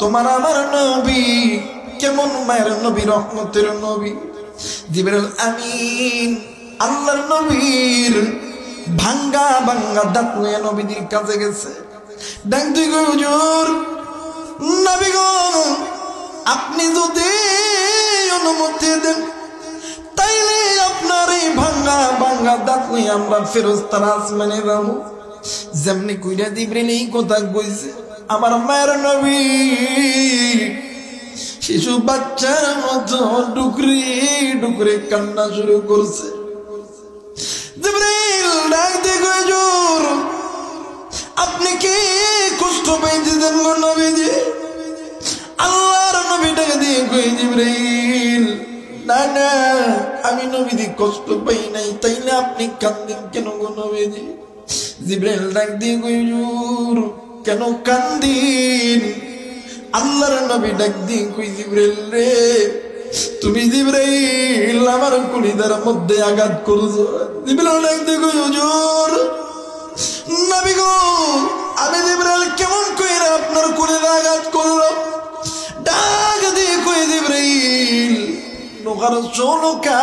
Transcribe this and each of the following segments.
তোমার আমার নবী কেমন মায়ের নবী, রহমতের নবী। জিবরাইল আমিন আল্লাহর নবীর ভাঙ্গা ভাঙ্গা দাঁত নিয়ে নবীদের কাছে গেছে। ডাক তুই গো হুজুর, নবী গো আপনি যদি অনুমতি দেন তাইলে আপনার এই ভাঙ্গা ভাঙ্গা দাঁত নিয়ে আমরা ফেরেশতারা আসমানে যাবো। যেমনি কইরা জিবরাইল এই কথা কইছে, আমার মায়ের নবী শিশু বাচ্চার মতো ডুকরি ডুকরি কান্না শুরু করছে। জিবরাইল ডাক দিয়ে কয়, হুজুর আপনি কি কষ্ট পাইতেছেন গো নবীজি? আল্লাহর নবী ডাক দিয়ে কয়, জিবরাইল না না আমি নবীজি কষ্ট পাই নাই, তাইলে আপনি কান্দেন কেন গো নবীজি? জিবরাইল ডাক দিয়ে কয়, হুজুর কেন কান্দিন? আল্লাহর নবী ডাক দিয়ে কই, জিবরাইল রে তুমি জিবরাইল আমার কলিজার মধ্যে আঘাত করছো। জিবরাইল ডাক দিয়ে কই, হুজুর নবী গো আমি জিবরাইল কেমন কইরা আপনার কলিজা আঘাত করলো? ডাক দিয়ে কই, জিবরাইল নোখার চৌনকা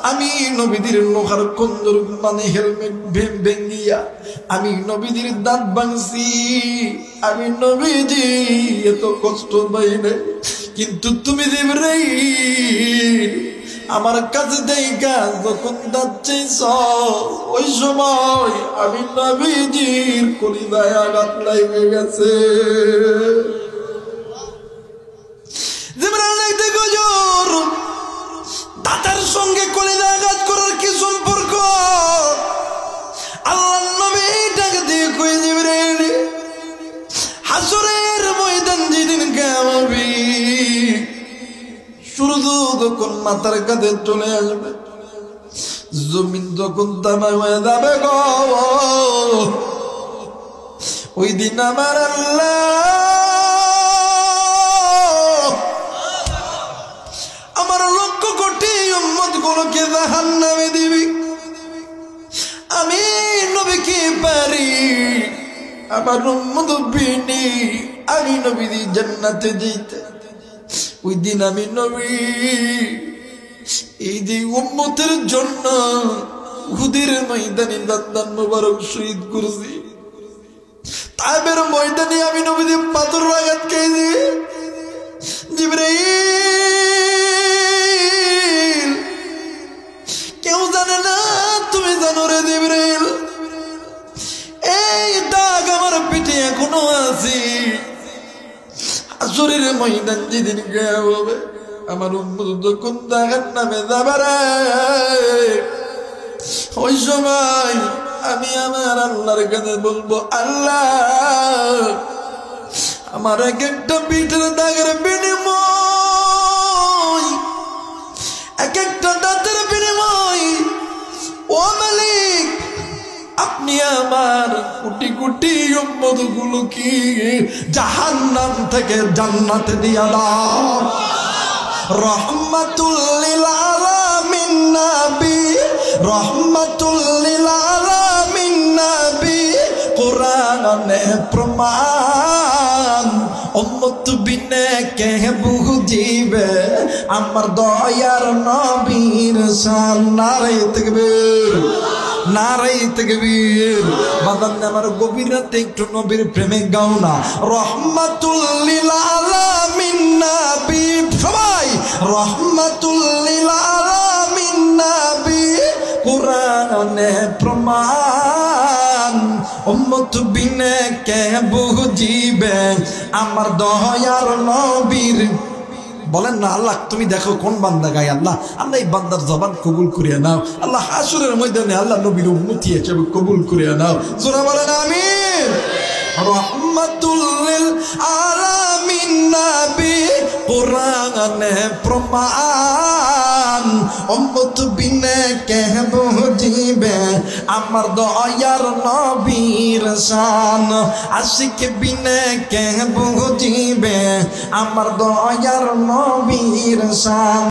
আমি নবীদের নোখার কন্দর মানে হেলমেট ভেঙ্গিয়া আমি নবীদের দাঁত ভাঙছি। আমি নবীজি এত কষ্ট পাই নাই, কিন্তু তুমি জিবরাইল আমার কাছে দেখা যখন দাঁত চাইছ ওই সময় আমি নবীজির কলিজায় আঘাত লাগে গেছে। দাঁতের সঙ্গে কলিজা আঘাত করার কি সম্পর্ক? আল্লাহর নবী ডাক দিয়ে কই, জিবরাইল হাসরের ময়দান যেদিন হবে সূর্য যখন মাথার কাছে চলে আসবে, জমিন যখন তামা হয়ে যাবে গো, ওই দিন আমার আল্লাহ আমার লক্ষ কোটি উম্মত গুলোকে জাহান্নামে দিবি। আমি নবী কি পারি আমার উম্মত বিনি আমি নবী জান্নাতে যেতে। ওই দিন আমি নবী এই যে উম্মতের জন্য উহুদের ময়দানে দান মোবারক শহীদ করছি, তাইবের ময়দানে আমি নবী পাথর আঘাত খেয়েছি। জিবরাইল কেউ জানে না, তুমি জানো রে জিবরাইল, এই দাগ আমার পিঠে এখনো আছে। হাসরের ময়দান যেদিন গায়েব হবে আমার উম্মত যখন জাহান্নামে যাবে রে, ওই সময় আমি আমার আল্লাহর কাছে বলবো, আল্লাহ আমার এক একটা পিঠের দাগের বিনিময়, এক একটা দাঁতের বিনিময়, ও মালিক আপনি আমার কোটি কোটি উম্মত গুলো কি জাহান্নাম থেকে জান্নাতে দিয়া দাও। রহমাতুল লিল আলামিন নবী, রহমাতুল লিল আলামিন নবী, কোরআনে প্রমাণ উম্মত বিনে কে বুঝিবে আমার দয়ার নবীর শান। নারে তাকবীর, নারে তাকবীর। বাদান আমার গভীর রাতে একটু নবীর প্রেমে গাও না। রহমাতুল লিল আলামিন নবী, সবাই রহমাতুল লিল আলামিন নবী, কোরআনে প্রমাণ উম্মত বিনে কে বুঝিবে আমার দয়ার নবীর। বলেন না আল্লাহ তুমি দেখো কোন বান্দা গায়। আল্লাহ আল্লাহ এই বান্দার জবান কবুল করিয়া নাও। আল্লাহ হাসরের ময়দানে আল্লাহ নবীর উম্মতি হিসেবে কবুল করিয়া নাও। জোরে বলেন আমিন। রহমাতুল লিল আলামিন নবী, কোরআনে প্রমাণ উম্মত বিনে কে বুঝিবে আমার দয়ার নবীর শান। আশিক বিনে কে বুঝিবে আমার দয়ার নবীর শান।